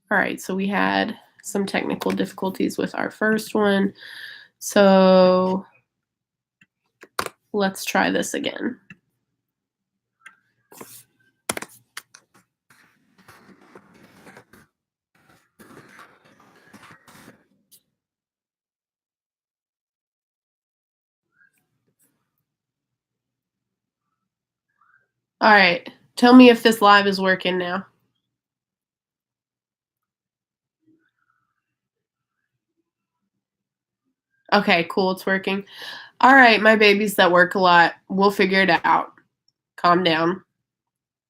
All right, so we had some technical difficulties with our first one. So let's try this again. All right, tell me if this live is working now. Okay, cool, it's working. All right, my babies that work a lot, we'll figure it out. Calm down.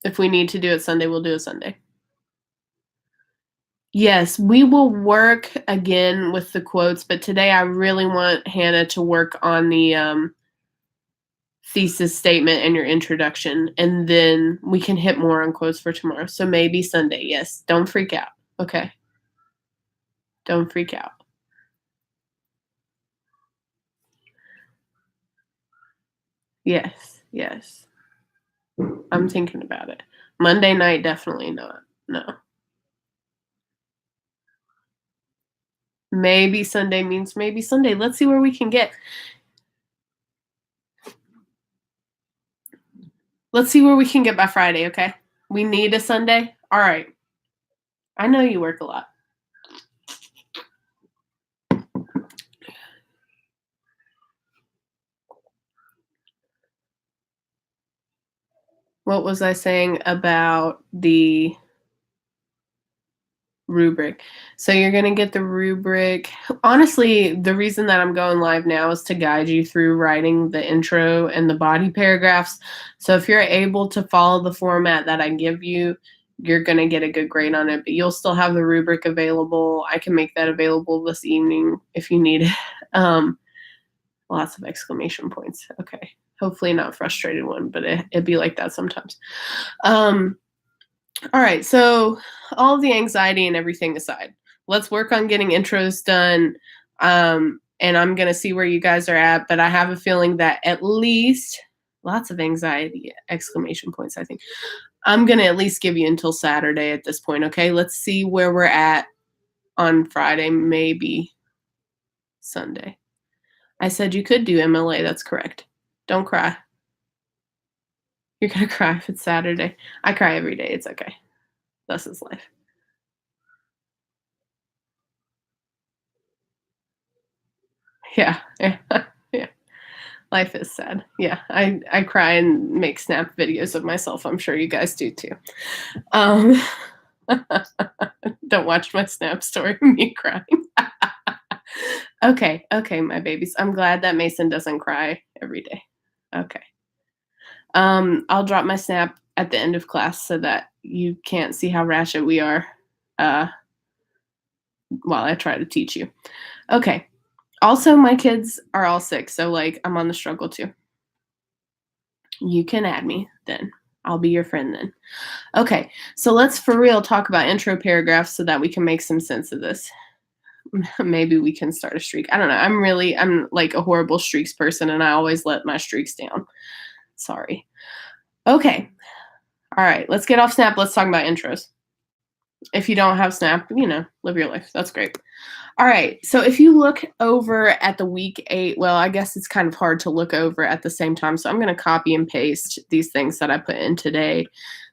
If we need to do it Sunday, we'll do it Sunday. Yes, we will work again with the quotes, but today I really want Hannah to work on the thesis statement and your introduction, and then we can hit more on quotes for tomorrow. So maybe Sunday, yes. Don't freak out, okay? Don't freak out. Yes, yes. I'm thinking about it. Monday night, definitely not. No. Maybe Sunday means maybe Sunday. Let's see where we can get. Let's see where we can get by Friday, okay? We need a Sunday? All right. I know you work a lot. What was I saying about the rubric? So you're going to get the rubric. Honestly, the reason that I'm going live now is to guide you through writing the intro and the body paragraphs. So if you're able to follow the format that I give you, you're going to get a good grade on it, but you'll still have the rubric available. I can make that available this evening if you need it. Lots of exclamation points. Okay. Hopefully not frustrated one, but it'd be like that sometimes. All right, so all of the anxiety and everything aside, let's work on getting intros done. And I'm going to see where you guys are at, but I have a feeling that at least lots of anxiety, exclamation points, I think. I'm going to at least give you until Saturday at this point, okay? Let's see where we're at on Friday, maybe Sunday. I said you could do MLA, that's correct. Don't cry. You're going to cry if it's Saturday. I cry every day, it's okay. Thus is life. Yeah, yeah, yeah. Life is sad. Yeah, I cry and make snap videos of myself. I'm sure you guys do too. Don't watch my snap story of me crying. Okay, my babies. I'm glad that Mason doesn't cry every day. Okay. I'll drop my snap at the end of class so that you can't see how ratchet we are while I try to teach you. Okay. Also, my kids are all sick, so like I'm on the struggle too. You can add me then. I'll be your friend then. Okay, so let's for real talk about intro paragraphs so that we can make some sense of this. Maybe we can start a streak. I don't know. I'm like a horrible streaks person and I always let my streaks down. Sorry. Okay. All right, let's get off Snap. Let's talk about intros. If you don't have Snap, live your life. That's great. All right, so if you look over at the week 8, well, I guess it's kind of hard to look over at the same time, so I'm going to copy and paste these things that I put in today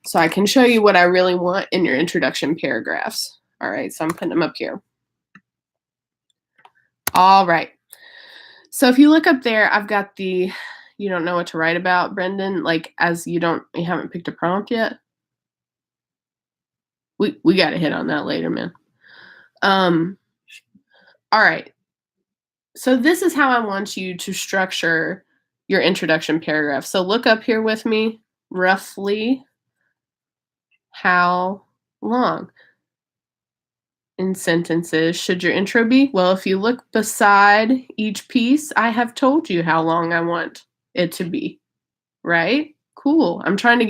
so I can show you what I really want in your introduction paragraphs. All right, so I'm putting them up here. All right, so if you look up there, I've got the you don't know what to write about, Brendan, like as you haven't picked a prompt yet. We got to hit on that later, man. All right. So this is how I want you to structure your introduction paragraph. So look up here with me, roughly how long in sentences should your intro be? Well, if you look beside each piece, I have told you how long I want it to be, right? Cool. I'm trying to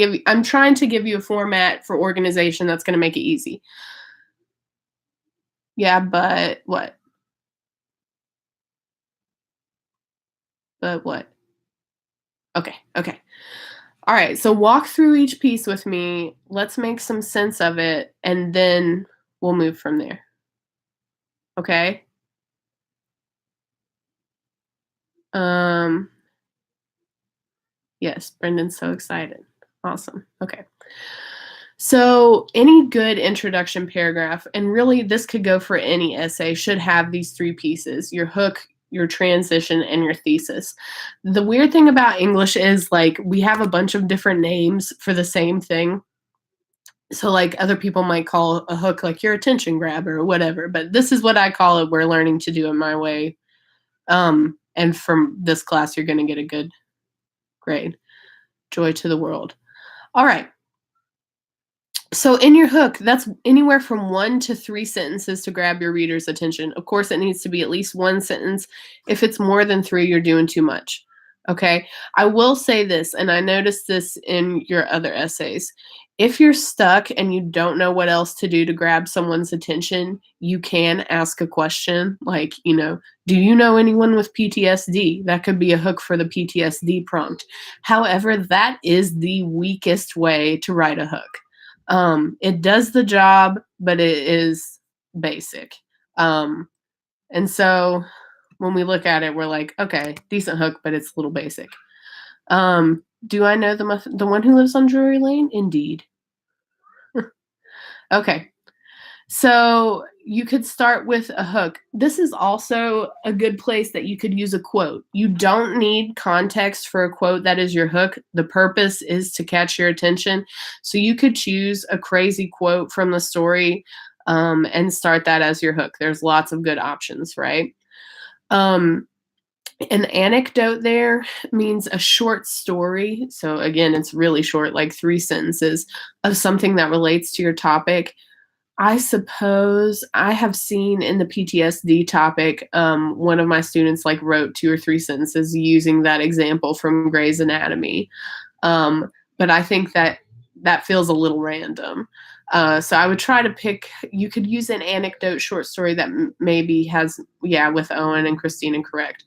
give you a format for organization that's going to make it easy. Yeah, but what? But what? Okay. All right, so walk through each piece with me. Let's make some sense of it, and then we'll move from there. Okay? Yes, Brendan's so excited. Awesome. Okay. So, any good introduction paragraph, and really this could go for any essay, should have these three pieces: your hook, your transition, and your thesis. The weird thing about English is like we have a bunch of different names for the same thing. So, like other people might call a hook like your attention grabber or whatever, but this is what I call it. We're learning to do it my way. And from this class, you're going to get a good grade. Joy to the world. All right. So in your hook, that's anywhere from 1 to 3 sentences to grab your reader's attention. Of course, it needs to be at least 1 sentence. If it's more than 3, you're doing too much. Okay. I will say this, and I noticed this in your other essays. If you're stuck and you don't know what else to do to grab someone's attention, you can ask a question like, do you know anyone with PTSD? That could be a hook for the PTSD prompt. However, that is the weakest way to write a hook. It does the job, but it is basic. And so when we look at it, we're like, okay, decent hook, but it's a little basic. Do I know the one who lives on Drury Lane? Indeed. Okay. So you could start with a hook. This is also a good place that you could use a quote. You don't need context for a quote that is your hook. The purpose is to catch your attention. So you could choose a crazy quote from the story and start that as your hook. There's lots of good options, right? An anecdote there means a short story. So again, it's really short, like 3 sentences of something that relates to your topic. I suppose I have seen in the PTSD topic, one of my students wrote 2 or 3 sentences using that example from Grey's Anatomy. But I think that feels a little random. So I would try to pick, you could use an anecdote short story that maybe has, with Owen and Christina, correct.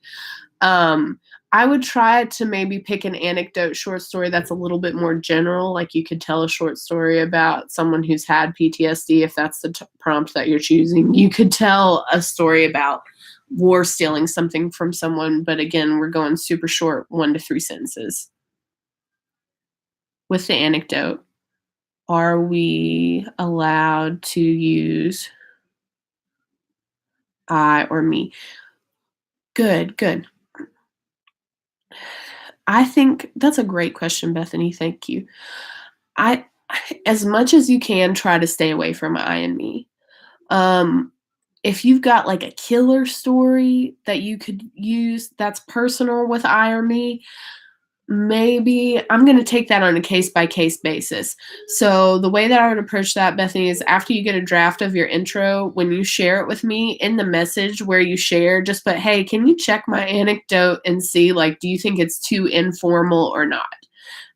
I would try to maybe pick an anecdote short story that's a little bit more general. Like you could tell a short story about someone who's had PTSD, if that's the prompt that you're choosing. You could tell a story about war stealing something from someone, but again, we're going super short, 1 to 3 sentences. With the anecdote, are we allowed to use I or me? Good. I think that's a great question, Bethany. Thank you. As much as you can, try to stay away from I and me. If you've got a killer story that you could use that's personal with I or me, maybe I'm going to take that on a case-by-case basis. So the way that I would approach that, Bethany, is after you get a draft of your intro, when you share it with me in the message where you share, just put, hey, can you check my anecdote and see, do you think it's too informal or not?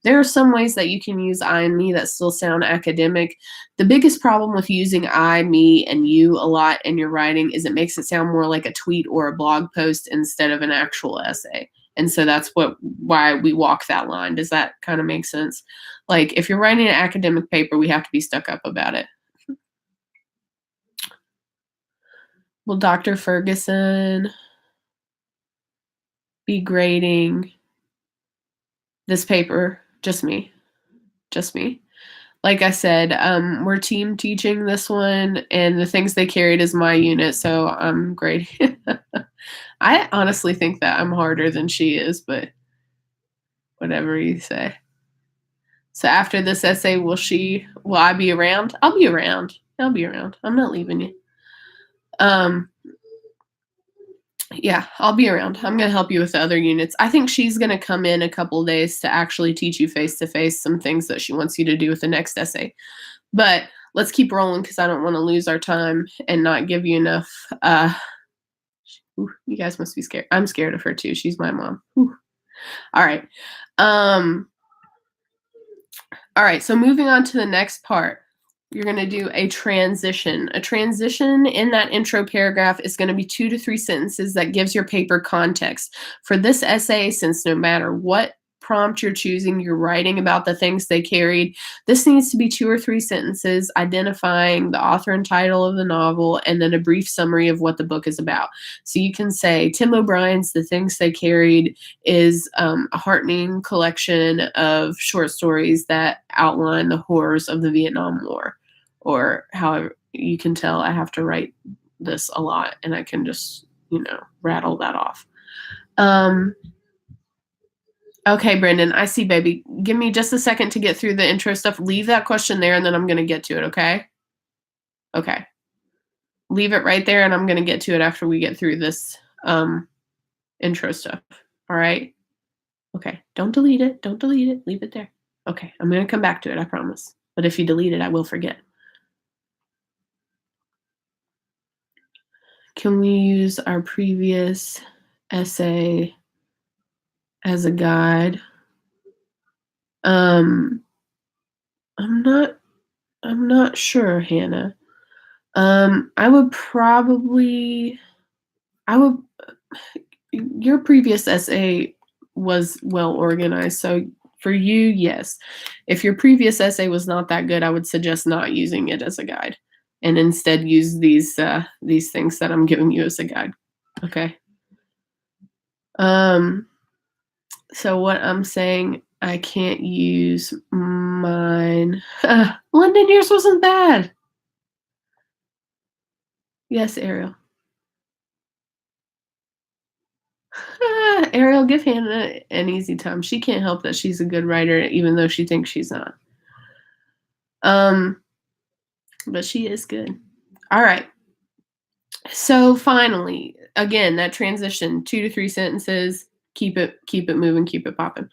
There are some ways that you can use I and me that still sound academic. The biggest problem with using I, me, and you a lot in your writing is it makes it sound more like a tweet or a blog post instead of an actual essay. And so that's why we walk that line. Does that kind of make sense? If you're writing an academic paper, we have to be stuck up about it. Will Dr. Ferguson be grading this paper? Just me. Like I said, we're team teaching this one, and the things they carried is my unit, so I'm grading. I honestly think that I'm harder than she is, but whatever you say. So after this essay, will I be around? I'll be around. I'm not leaving you. Yeah, I'll be around. I'm going to help you with the other units. I think she's going to come in a couple days to actually teach you face-to-face some things that she wants you to do with the next essay. But let's keep rolling because I don't want to lose our time and not give you enough. You guys must be scared. I'm scared of her too. She's my mom. Whew. All right. All right. So moving on to the next part. You're going to do a transition. A transition in that intro paragraph is going to be 2 to 3 sentences that gives your paper context. For this essay, since no matter what prompt you're choosing, you're writing about the things they carried. This needs to be 2 or 3 sentences identifying the author and title of the novel, and then a brief summary of what the book is about. So you can say, Tim O'Brien's The Things They Carried is a heartening collection of short stories that outline the horrors of the Vietnam War. Or however, you can tell I have to write this a lot, and I can just, rattle that off. Okay, Brendan, I see, baby. Give me just a second to get through the intro stuff. Leave that question there, and then I'm going to get to it, okay? Okay. Leave it right there, and I'm going to get to it after we get through this intro stuff. All right? Okay. Don't delete it. Don't delete it. Leave it there. Okay. I'm going to come back to it, I promise. But if you delete it, I will forget. Can we use our previous essay as a guide? I'm not sure, Hannah. Your previous essay was well organized, so for you, yes. If your previous essay was not that good, I would suggest not using it as a guide, and instead use these things that I'm giving you as a guide. Okay. So what I'm saying, I can't use mine. London, yours wasn't bad. Yes, Ariel. Ariel, give Hannah an easy time. She can't help that she's a good writer, even though she thinks she's not. But she is good. All right. So finally, again, that transition, 2 to 3 sentences, keep it moving, keep it popping.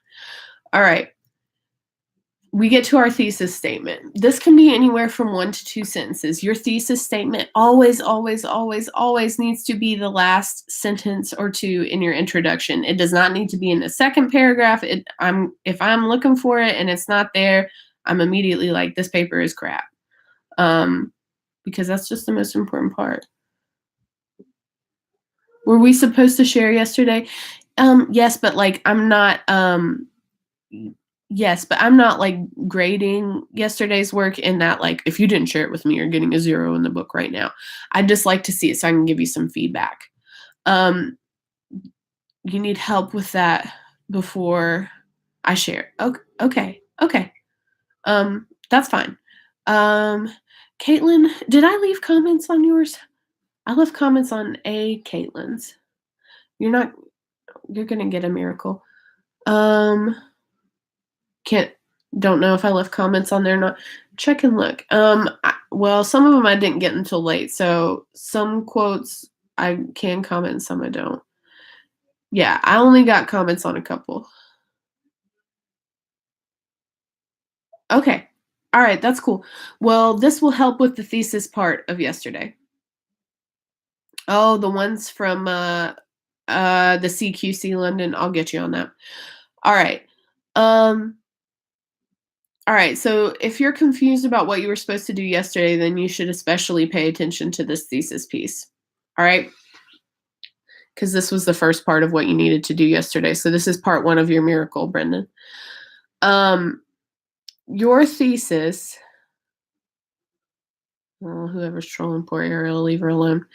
All right. We get to our thesis statement. This can be anywhere from 1 to 2 sentences. Your thesis statement always, always, always, always needs to be the last sentence or 2 in your introduction. It does not need to be in the second paragraph. If I'm looking for it and it's not there, I'm immediately like, this paper is crap. Because that's just the most important part. Were we supposed to share yesterday? Yes, but like I'm not yes, but I'm not like grading yesterday's work in that, like, if you didn't share it with me, you're getting a 0 in the book right now. I'd just like to see it so I can give you some feedback. You need help with that before I share. Okay. That's fine. Caitlin, did I leave comments on yours? I left comments on Caitlin's. You're gonna get a miracle. Don't know if I left comments on there or not. Check and look. Well, some of them I didn't get until late, so some quotes I can comment and some I don't. Yeah, I only got comments on a couple. Okay. All right, that's cool. Well, this will help with the thesis part of yesterday. Oh, the ones from the CQC London. I'll get you on that. All right. All right, so if you're confused about what you were supposed to do yesterday, then you should especially pay attention to this thesis piece. All right? Because this was the first part of what you needed to do yesterday. So this is part 1 of your miracle, Brendan. Your thesis, well, whoever's trolling poor Ariel, leave her alone.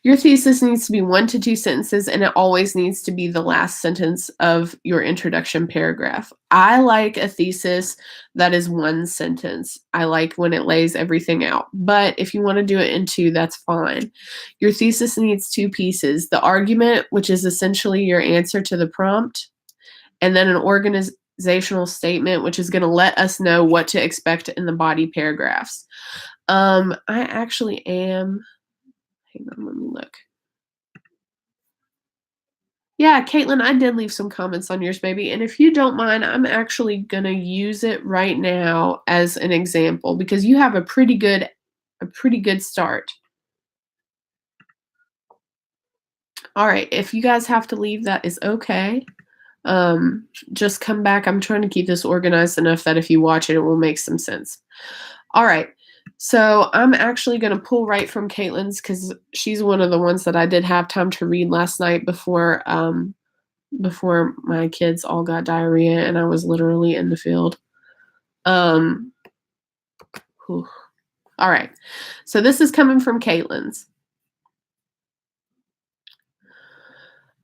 Your thesis needs to be 1 to 2 sentences, and it always needs to be the last sentence of your introduction paragraph. I like a thesis that is 1 sentence. I like when it lays everything out. But if you want to do it in 2, that's fine. Your thesis needs 2 pieces. The argument, which is essentially your answer to the prompt, and then an organizational statement, which is going to let us know what to expect in the body paragraphs. I actually am... Hang on, let me look. Yeah, Caitlin, I did leave some comments on yours, baby. And if you don't mind, I'm actually going to use it right now as an example because you have a pretty good start. All right, if you guys have to leave, that is okay. Just come back. I'm trying to keep this organized enough that if you watch it, it will make some sense. All right. So I'm actually going to pull right from Caitlin's because she's one of the ones that I did have time to read last night before before my kids all got diarrhea and I was literally in the field. Whew. All right. So this is coming from Caitlin's.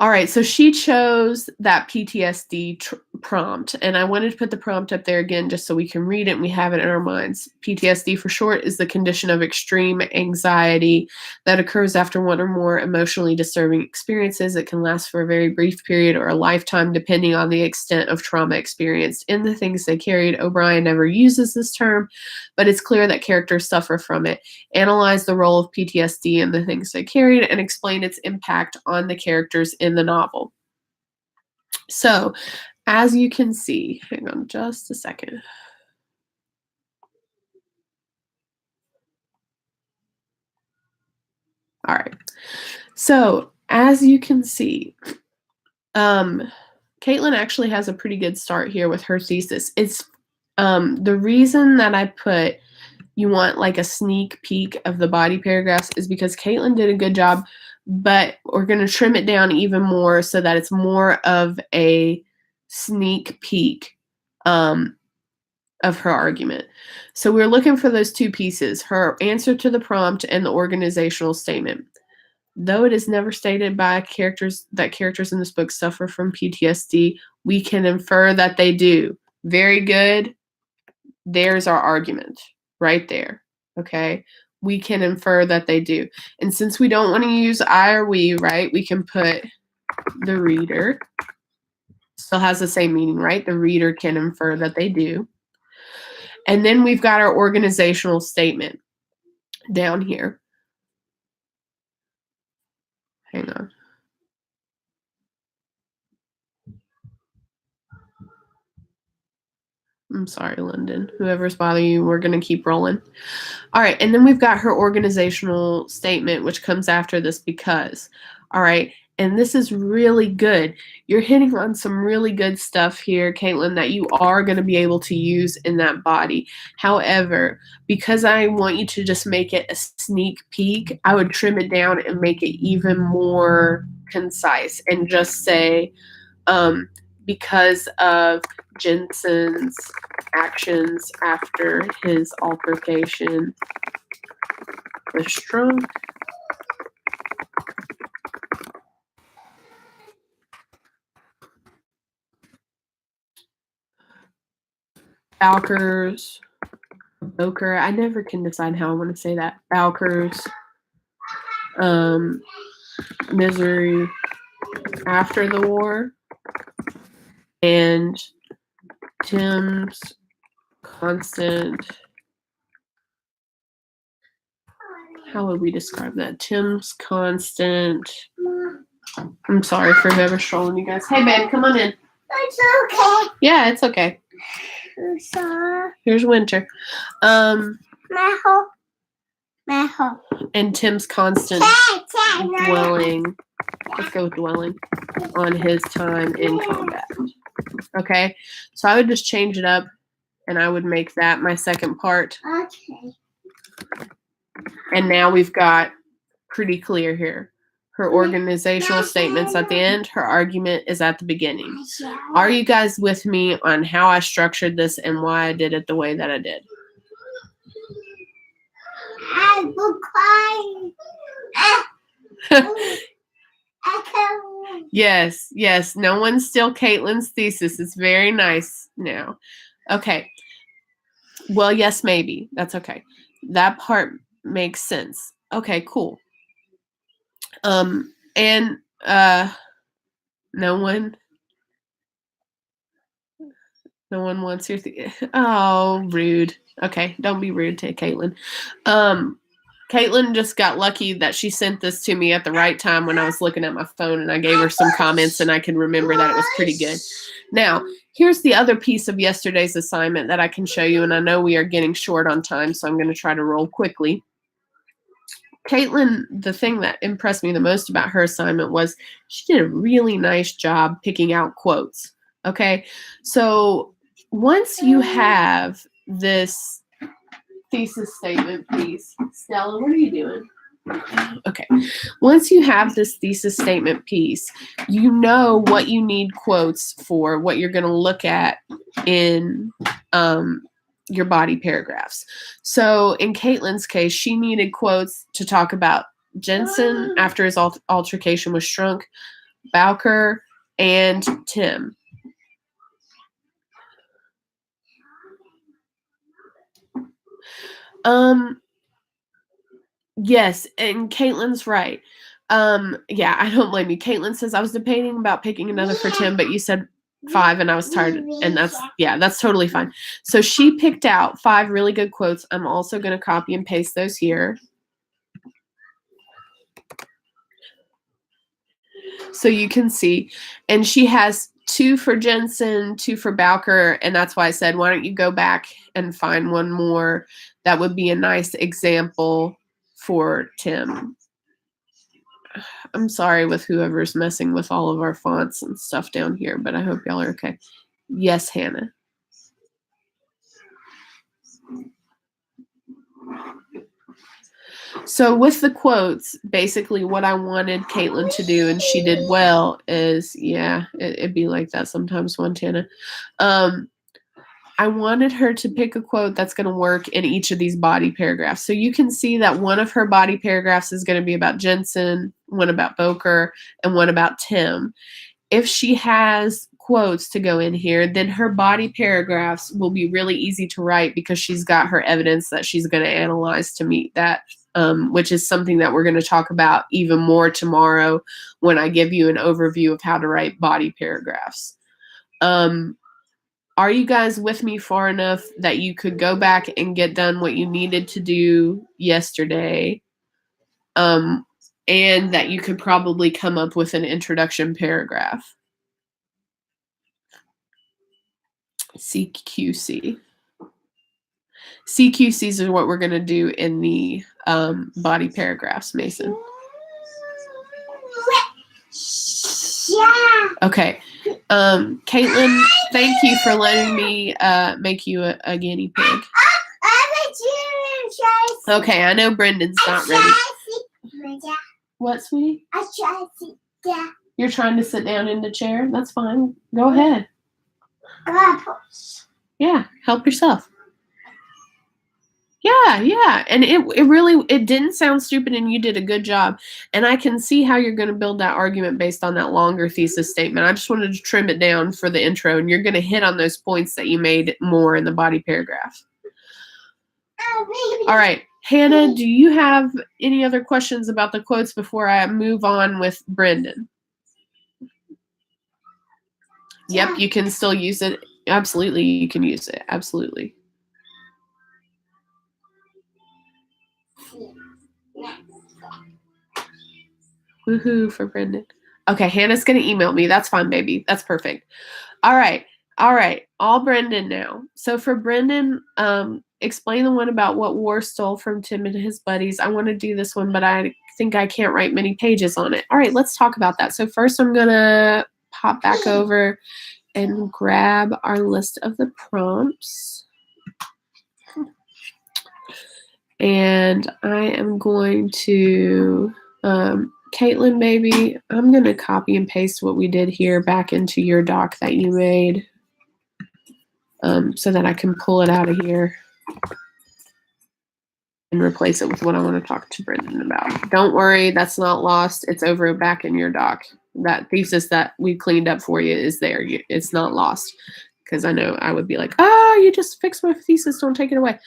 All right, so she chose that PTSD prompt, and I wanted to put the prompt up there again just so we can read it and we have it in our minds. PTSD, for short, is the condition of extreme anxiety that occurs after one or more emotionally disturbing experiences. It can last for a very brief period or a lifetime, depending on the extent of trauma experienced. In The Things They Carried, O'Brien never uses this term, but it's clear that characters suffer from it. Analyze the role of PTSD in The Things They Carried and explain its impact on the characters in the novel. So, as you can see, hang on just a second. All right. So, as you can see, Caitlin actually has a pretty good start here with her thesis. It's the reason that I put you want like a sneak peek of the body paragraphs is because Caitlin did a good job, but we're going to trim it down even more so that it's more of a sneak peek of her argument. So we're looking for those two pieces, her answer to the prompt and the organizational statement. Though it is never stated by characters that characters in this book suffer from PTSD, we can infer that they do. Very good. There's our argument right there. Okay. We can infer that they do. And since we don't want to use I or we, right, we can put the reader. Still has the same meaning, right? The reader can infer that they do. And then we've got our organizational statement down here. Hang on. I'm sorry, London. Whoever's bothering you, we're going to keep rolling. All right. And then we've got her organizational statement, which comes after this because. All right. And this is really good. You're hitting on some really good stuff here, Caitlin, that you are going to be able to use in that body. However, because I want you to just make it a sneak peek, I would trim it down and make it even more concise and just say, because of Jensen's actions after his altercation with Strunk. Bowker, I never can decide how I want to say that. Bowker's misery after the war and Tim's constant, how would we describe that? Tim's constant, I'm sorry for whoever's trolling you guys. Hey, babe, come on in. It's okay. Yeah, it's okay. Here's Winter. Metal. And Tim's constant dwelling. Let's go with dwelling on his time in combat. Okay, so I would just change it up and I would make that my second part. Okay. And now we've got pretty clear here. Her organizational statement's at the end. Her argument is at the beginning. Are you guys with me on how I structured this and why I did it the way that I did? I will cry. Yes. No one's still Caitlin's thesis. It's very nice now. Okay. Well, yes, maybe. That's okay. That part makes sense. Okay, cool. And no one wants your oh, rude. Okay, don't be rude to Caitlin. Caitlin just got lucky that she sent this to me at the right time when I was looking at my phone and I gave her some comments and I can remember that it was pretty good. Now, here's the other piece of yesterday's assignment that I can show you, and I know we are getting short on time, so I'm going to try to roll quickly. Caitlin, the thing that impressed me the most about her assignment was she did a really nice job picking out quotes. Okay, so once you have this thesis statement piece, Stella, what are you doing? Okay. Once you have this thesis statement piece, you know what you need quotes for, what you're going to look at in your body paragraphs. So in Caitlin's case, she needed quotes to talk about Jensen after his altercation with Strunk, Bowker, and Tim. Yes, and Caitlin's right. Yeah, I don't blame you. Caitlin says I was debating about picking another for Tim, but you said 5 and I was tired, and that's totally fine. So she picked out 5 really good quotes. I'm also going to copy and paste those here. So you can see, and she has 2 for Jensen, 2 for Bowker, and that's why I said, why don't you go back and find one more that would be a nice example for Tim. I'm sorry with whoever's messing with all of our fonts and stuff down here, but I hope y'all are okay. Yes, Hannah. So with the quotes, basically what I wanted Caitlin to do, and she did well, is, yeah, it'd be like that sometimes, Montana. I wanted her to pick a quote that's going to work in each of these body paragraphs. So you can see that one of her body paragraphs is going to be about Jensen, one about Bowker, and one about Tim. If she has quotes to go in here, then her body paragraphs will be really easy to write because she's got her evidence that she's going to analyze to meet that, which is something that we're going to talk about even more tomorrow when I give you an overview of how to write body paragraphs. Are you guys with me far enough that you could go back and get done what you needed to do yesterday? And that you could probably come up with an introduction paragraph. CQC. CQCs are what we're going to do in the body paragraphs, Mason. Yeah. Okay. Caitlin, thank you for letting me make you a guinea pig. Okay, I know Brendan's not ready. What, sweetie? You're trying to sit down in the chair? That's fine. Go ahead. Yeah, help yourself. Yeah. And it really didn't sound stupid, and you did a good job. And I can see how you're going to build that argument based on that longer thesis statement. I just wanted to trim it down for the intro, and you're going to hit on those points that you made more in the body paragraph. All right. Hannah, do you have any other questions about the quotes before I move on with Brendan? Yep, you can still use it. Absolutely, you can use it. Absolutely. Woohoo for Brendan. Okay, Hannah's going to email me. That's fine, baby. That's perfect. All right. All Brendan now. So for Brendan, explain the one about what War stole from Tim and his buddies. I want to do this one, but I think I can't write many pages on it. All right, let's talk about that. So first I'm going to pop back over and grab our list of the prompts. And I am going to, Caitlin, maybe, I'm going to copy and paste what we did here back into your doc that you made, so that I can pull it out of here and replace it with what I want to talk to Brendan about. Don't worry, that's not lost. It's over back in your doc. That thesis that we cleaned up for you is there. It's not lost, because I know I would be like, you just fixed my thesis. Don't take it away.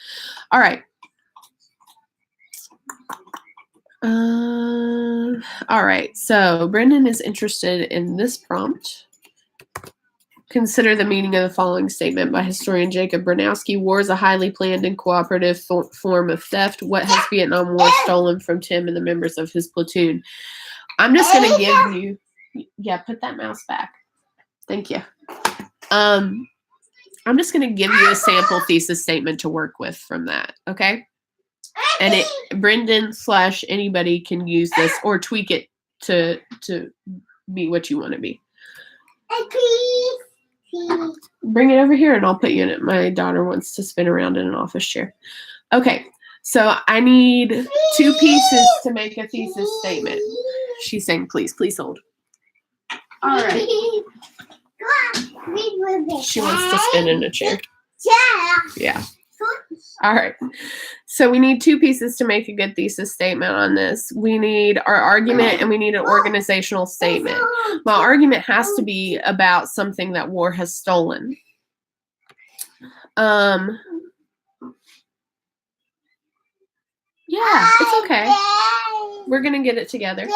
All right. All right, so Brendan is interested in this prompt. Consider the meaning of the following statement by historian Jacob Bronowski. War is a highly planned and cooperative form of theft. What has Vietnam War stolen from Tim and the members of his platoon? I'm just going to give you, put that mouse back. Thank you. I'm just going to give you a sample thesis statement to work with from that, okay? And Brendan / anybody can use this or tweak it to be what you want to be. Bring it over here and I'll put you in it. My daughter wants to spin around in an office chair. Okay, So I need 2 pieces to make a thesis statement. She's saying, please hold. All right. She wants to spin in a chair. Yeah. All right. So we need 2 pieces to make a good thesis statement on this. We need our argument and we need an organizational statement. My argument has to be about something that war has stolen. Yeah, it's okay. We're going to get it together.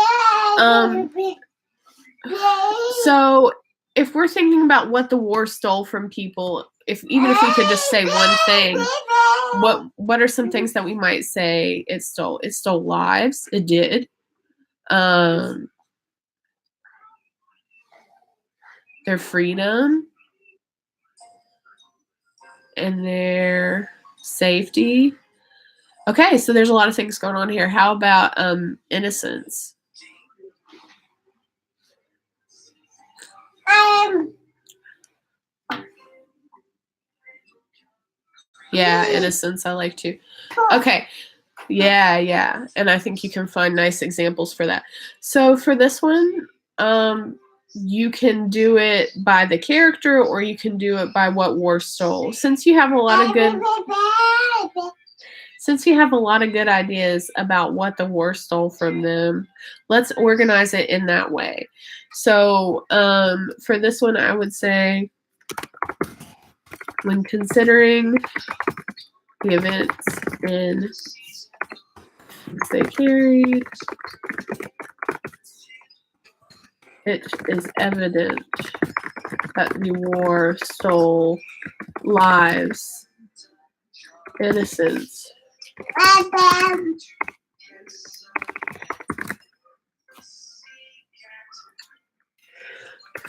So if we're thinking about what the war stole from people, even if we could just say one thing, what are some things that we might say it stole? It stole lives. It did. Their freedom and their safety. Okay, so there's a lot of things going on here. How about innocence? Yeah, innocence I like too. Okay. Yeah. And I think you can find nice examples for that. So for this one, you can do it by the character or you can do it by what war stole. Since you have a lot of good ideas about what the war stole from them, let's organize it in that way. So for this one, I would say, when considering the events in they carried, it is evident that the war stole lives, innocence,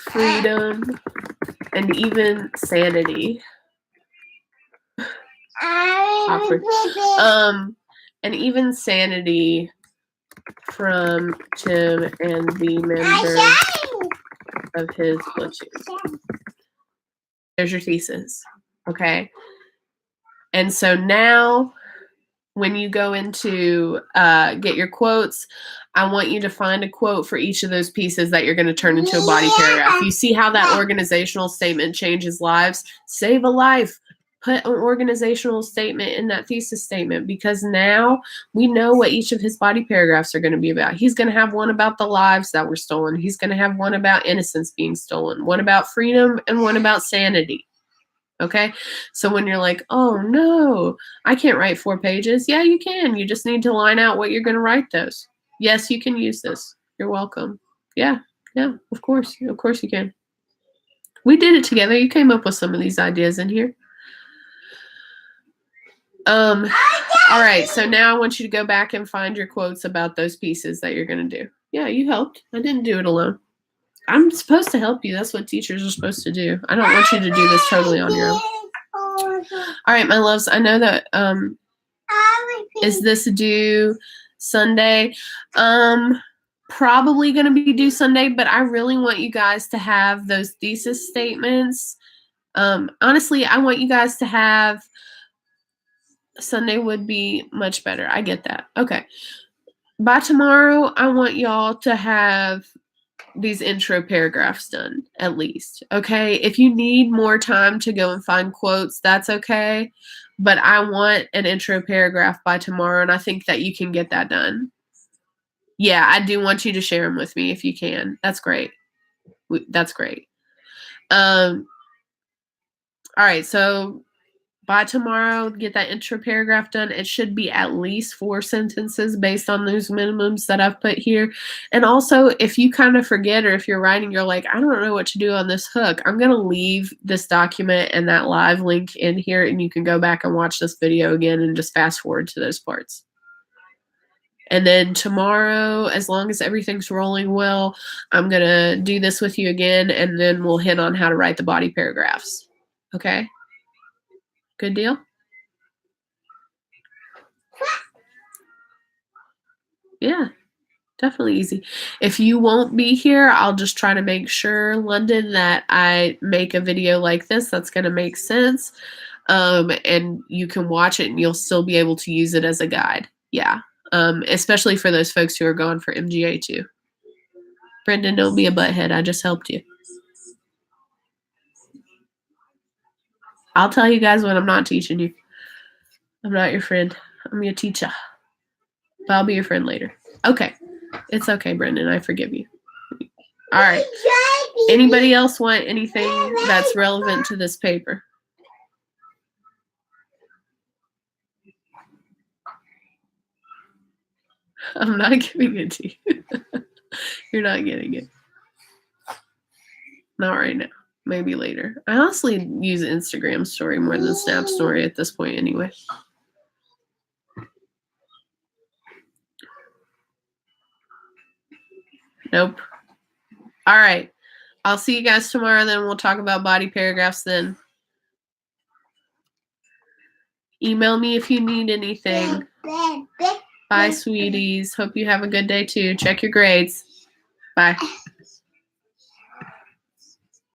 freedom, and even sanity. Awkward. And even sanity from Tim and the members of his platoon. There's your thesis, okay? And so now, when you go into get your quotes, I want you to find a quote for each of those pieces that you're going to turn into a body paragraph. You see how that organizational statement changes lives? Save a life. Put an organizational statement in that thesis statement, because now we know what each of his body paragraphs are going to be about. He's going to have one about the lives that were stolen. He's going to have one about innocence being stolen, one about freedom, and one about sanity. Okay? So when you're like, oh no, I can't write 4 pages. Yeah, you can. You just need to line out what you're going to write those. Yes, you can use this. You're welcome. Yeah, of course. Of course you can. We did it together. You came up with some of these ideas in here. All right, so now I want you to go back and find your quotes about those pieces that you're going to do. Yeah, you helped. I didn't do it alone. I'm supposed to help you. That's what teachers are supposed to do. I don't want you to do this totally on your own. All right, my loves, I know that, is this due Sunday? Probably going to be due Sunday, but I really want you guys to have those thesis statements. Honestly, I want you guys to have Sunday would be much better. I get that. Okay. By tomorrow, I want y'all to have these intro paragraphs done, at least. Okay. If you need more time to go and find quotes, that's okay. But I want an intro paragraph by tomorrow, and I think that you can get that done. Yeah, I do want you to share them with me if you can. That's great. That's great. All right. So by tomorrow, get that intro paragraph done. It should be at least 4 sentences based on those minimums that I've put here. And also, if you kind of forget, or if you're writing, you're like, I don't know what to do on this hook, I'm going to leave this document and that live link in here, and you can go back and watch this video again and just fast forward to those parts. And then tomorrow, as long as everything's rolling well, I'm going to do this with you again, and then we'll hit on how to write the body paragraphs. Okay? Good deal? Yeah, definitely easy. If you won't be here, I'll just try to make sure, London, that I make a video like this that's going to make sense. And you can watch it and you'll still be able to use it as a guide. Yeah. Especially for those folks who are going for MGA too. Brendan, don't be a butthead. I just helped you. I'll tell you guys when I'm not teaching you. I'm not your friend. I'm your teacher. But I'll be your friend later. Okay. It's okay, Brendan. I forgive you. All right. Anybody else want anything that's relevant to this paper? I'm not giving it to you. You're not getting it. Not right now. Maybe later. I honestly use Instagram story more than Snap story at this point anyway. Nope. All right. I'll see you guys tomorrow. Then we'll talk about body paragraphs then. Email me if you need anything. Bye, sweeties. Hope you have a good day too. Check your grades. Bye.